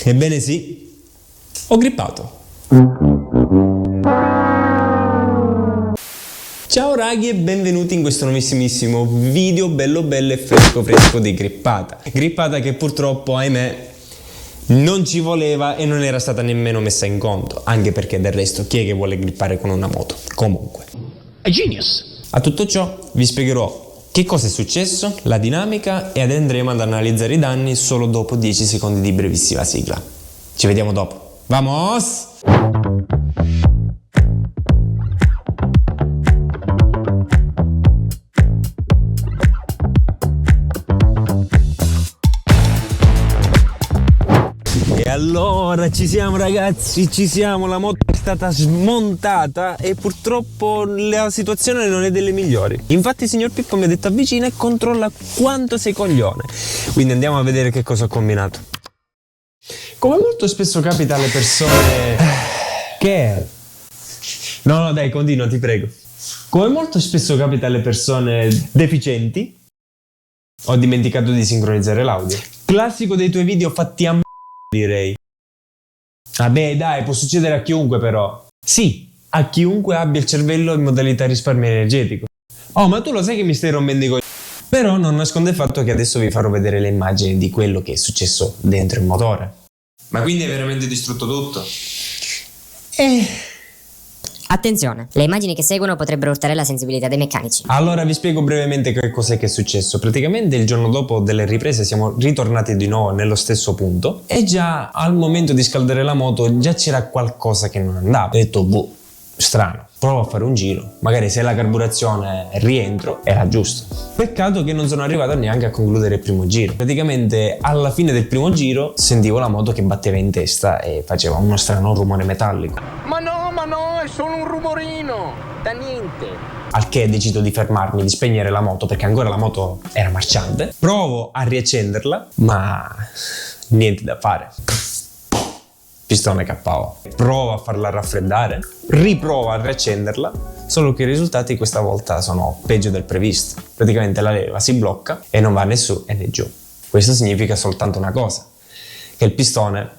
Ebbene sì, ho grippato. Ciao raghi e benvenuti in questo nuovissimissimo video bello e fresco di grippata. Grippata che purtroppo, ahimè, non ci voleva e non era stata nemmeno messa in conto, anche perché del resto chi è che vuole grippare con una moto? Comunque. A genius! A tutto ciò vi spiegherò che cosa è successo, la dinamica e andremo ad analizzare i danni solo dopo 10 secondi di brevissima sigla. Ci vediamo dopo. Vamos! E allora ci siamo ragazzi, ci siamo, la moto è stata smontata e purtroppo la situazione non è delle migliori. Infatti il signor Pippo mi ha detto avvicina e controlla quanto sei coglione. Quindi andiamo a vedere che cosa ho combinato. Come molto spesso capita alle persone... Che? No, dai, continua, ti prego. Come molto spesso capita alle persone deficienti, ho dimenticato di sincronizzare l'audio. Classico dei tuoi video fatti a direi. Vabbè dai, può succedere a chiunque però. Sì, a chiunque abbia il cervello in modalità risparmio energetico. Oh, ma tu lo sai che mi stai rompendo i coglioni. Però non nasconde il fatto che adesso vi farò vedere le immagini di quello che è successo dentro il motore. Ma quindi è veramente distrutto tutto? Attenzione, le immagini che seguono potrebbero urtare la sensibilità dei meccanici. Allora vi spiego brevemente che cos'è che è successo. Praticamente il giorno dopo delle riprese siamo ritornati di nuovo nello stesso punto e già al momento di scaldare la moto già c'era qualcosa che non andava. Ho detto, boh, strano, provo a fare un giro, magari se la carburazione rientro era giusto. Peccato che non sono arrivato neanche a concludere il primo giro. Praticamente alla fine del primo giro sentivo la moto che batteva in testa e faceva uno strano rumore metallico. Ma no, è solo un rumorino, da niente. Al che decido di fermarmi, di spegnere la moto perché ancora la moto era marciante. Provo a riaccenderla, ma niente da fare. Pistone KO. Provo a farla raffreddare, riprovo a riaccenderla, solo che i risultati questa volta sono peggio del previsto. Praticamente la leva si blocca e non va né su né giù. Questo significa soltanto una cosa, che il pistone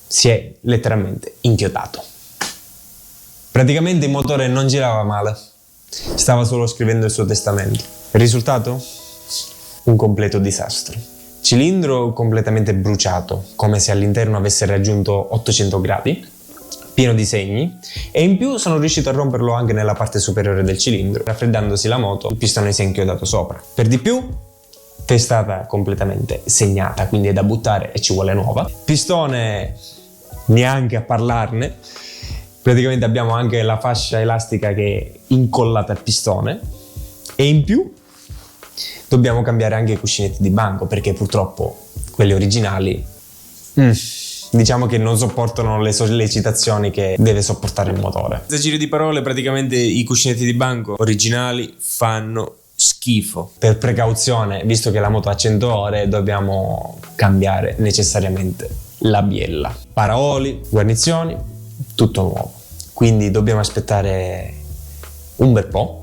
si è letteralmente inchiodato. Praticamente il motore non girava male, stava solo scrivendo il suo testamento. Il risultato? Un completo disastro. Cilindro completamente bruciato, come se all'interno avesse raggiunto 800 gradi, pieno di segni, e in più sono riuscito a romperlo anche nella parte superiore del cilindro. Raffreddandosi la moto, il pistone si è inchiodato sopra. Per di più, testata completamente segnata, quindi è da buttare e ci vuole nuova. Pistone, neanche a parlarne. Praticamente abbiamo anche la fascia elastica che è incollata al pistone e in più dobbiamo cambiare anche i cuscinetti di banco perché purtroppo quelli originali diciamo che non sopportano le sollecitazioni che deve sopportare il motore. Senza giri di parole, praticamente i cuscinetti di banco originali fanno schifo. Per precauzione, visto che la moto ha 100 ore, dobbiamo cambiare necessariamente la biella. Paraoli, guarnizioni, tutto nuovo. Quindi dobbiamo aspettare un bel po',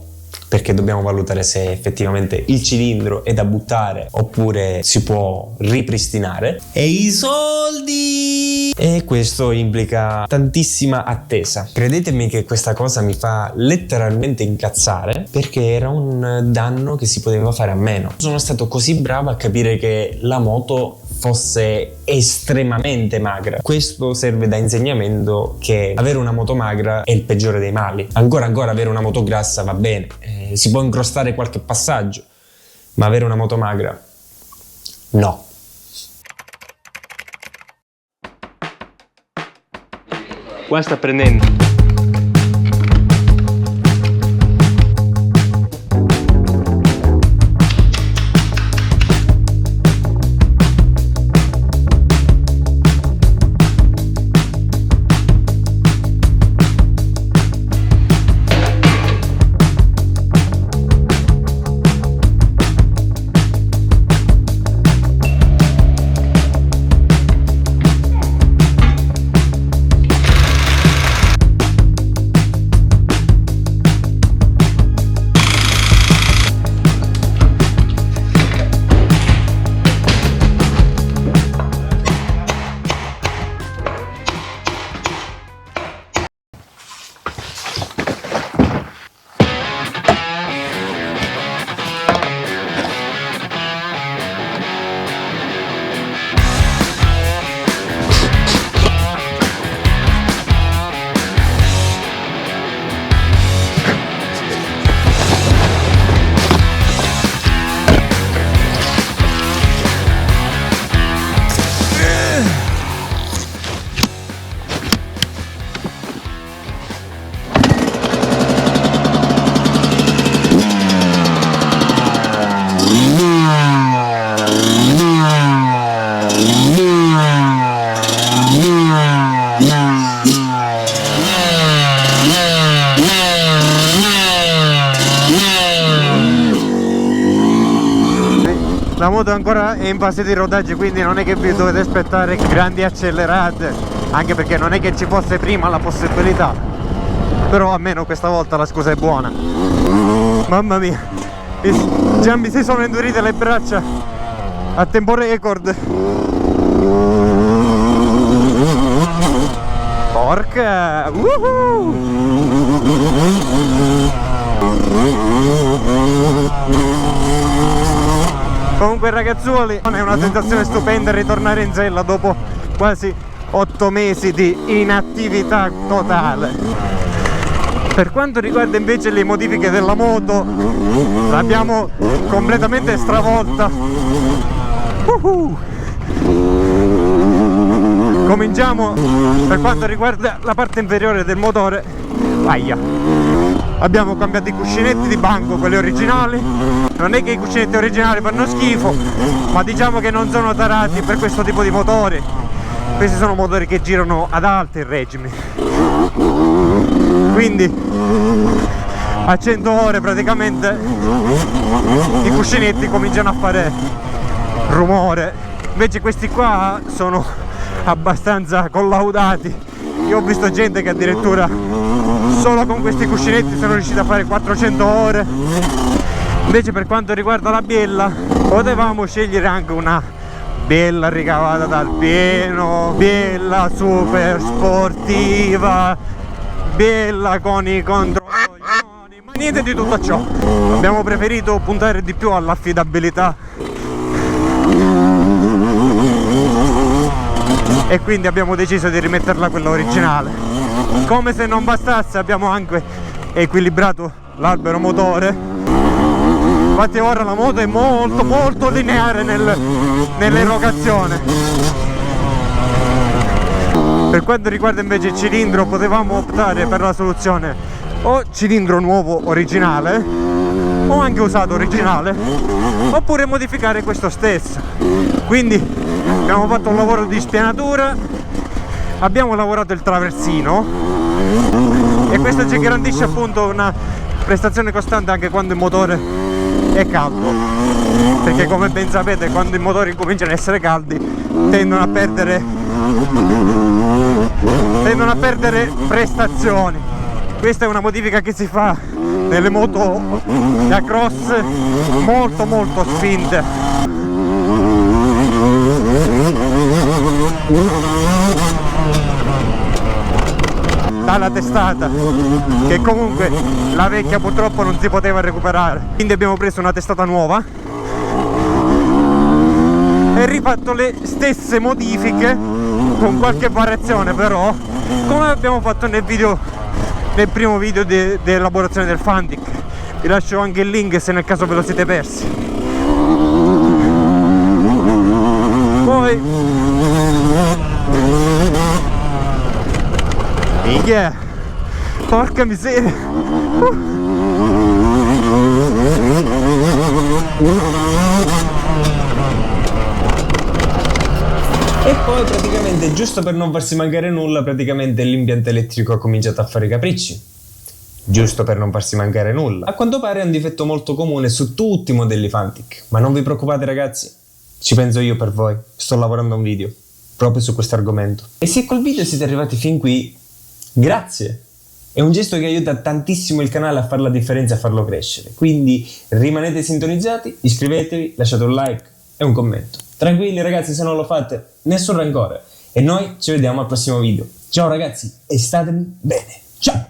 perché dobbiamo valutare se effettivamente il cilindro è da buttare oppure si può ripristinare. E i soldi! E questo implica tantissima attesa. Credetemi che questa cosa mi fa letteralmente incazzare perché era un danno che si poteva fare a meno. Sono stato così bravo a capire che la moto fosse estremamente magra. Questo serve da insegnamento che avere una moto magra è il peggiore dei mali. Ancora avere una moto grassa va bene, si può incrostare qualche passaggio, ma avere una moto magra no. Qua sta prendendo. moto ancora è in fase di rodaggio, quindi non è che vi dovete aspettare grandi accelerate, anche perché non è che ci fosse prima la possibilità. Però almeno questa volta la scusa è buona. Mamma mia, già mi si sono indurite le braccia a tempo record. Porca! Comunque ragazzuoli, è una sensazione stupenda ritornare in sella dopo quasi 8 mesi di inattività totale. Per quanto riguarda invece le modifiche della moto, l'abbiamo completamente stravolta. Cominciamo per quanto riguarda la parte inferiore del motore. Aia. Abbiamo cambiato i cuscinetti di banco, quelli originali. Non è che i cuscinetti originali fanno schifo, ma diciamo che non sono tarati per questo tipo di motori. Questi sono motori che girano ad alti regimi, quindi a 100 ore praticamente i cuscinetti cominciano a fare rumore. Invece questi qua sono abbastanza collaudati. Io ho visto gente che addirittura solo con questi cuscinetti sono riusciti a fare 400 ore. Invece per quanto riguarda la biella, potevamo scegliere anche una biella ricavata dal pieno, biella super sportiva, biella con i controcoglioni, ma niente di tutto ciò. Abbiamo preferito puntare di più all'affidabilità e quindi abbiamo deciso di rimetterla quella originale. Come se non bastasse, abbiamo anche equilibrato l'albero motore. Infatti ora la moto è molto lineare nell'erogazione. Per quanto riguarda invece il cilindro, potevamo optare per la soluzione o cilindro nuovo originale o anche usato originale, oppure modificare questo stesso. Quindi abbiamo fatto un lavoro di spianatura, abbiamo lavorato il traversino e questo ci garantisce appunto una prestazione costante anche quando il motore è caldo, perché come ben sapete quando i motori cominciano a essere caldi tendono a perdere prestazioni. Questa è una modifica che si fa nelle moto da cross molto spinte. Dalla testata, che comunque la vecchia purtroppo non si poteva recuperare, quindi abbiamo preso una testata nuova e rifatto le stesse modifiche con qualche variazione, però come abbiamo fatto nel primo video di elaborazione del Fantic. Vi lascio anche il link se nel caso ve lo siete persi. Poi minchia, porca miseria. E poi praticamente, giusto per non farsi mancare nulla, praticamente l'impianto elettrico ha cominciato a fare i capricci. Giusto per non farsi mancare nulla. A quanto pare è un difetto molto comune su tutti i modelli Fantic. Ma non vi preoccupate ragazzi, ci penso io per voi. Sto lavorando a un video proprio su questo argomento. E se col video siete arrivati fin qui, grazie! È un gesto che aiuta tantissimo il canale a fare la differenza e a farlo crescere. Quindi rimanete sintonizzati, iscrivetevi, lasciate un like e un commento. Tranquilli ragazzi, se non lo fate, nessun rancore. E noi ci vediamo al prossimo video. Ciao ragazzi e state bene. Ciao!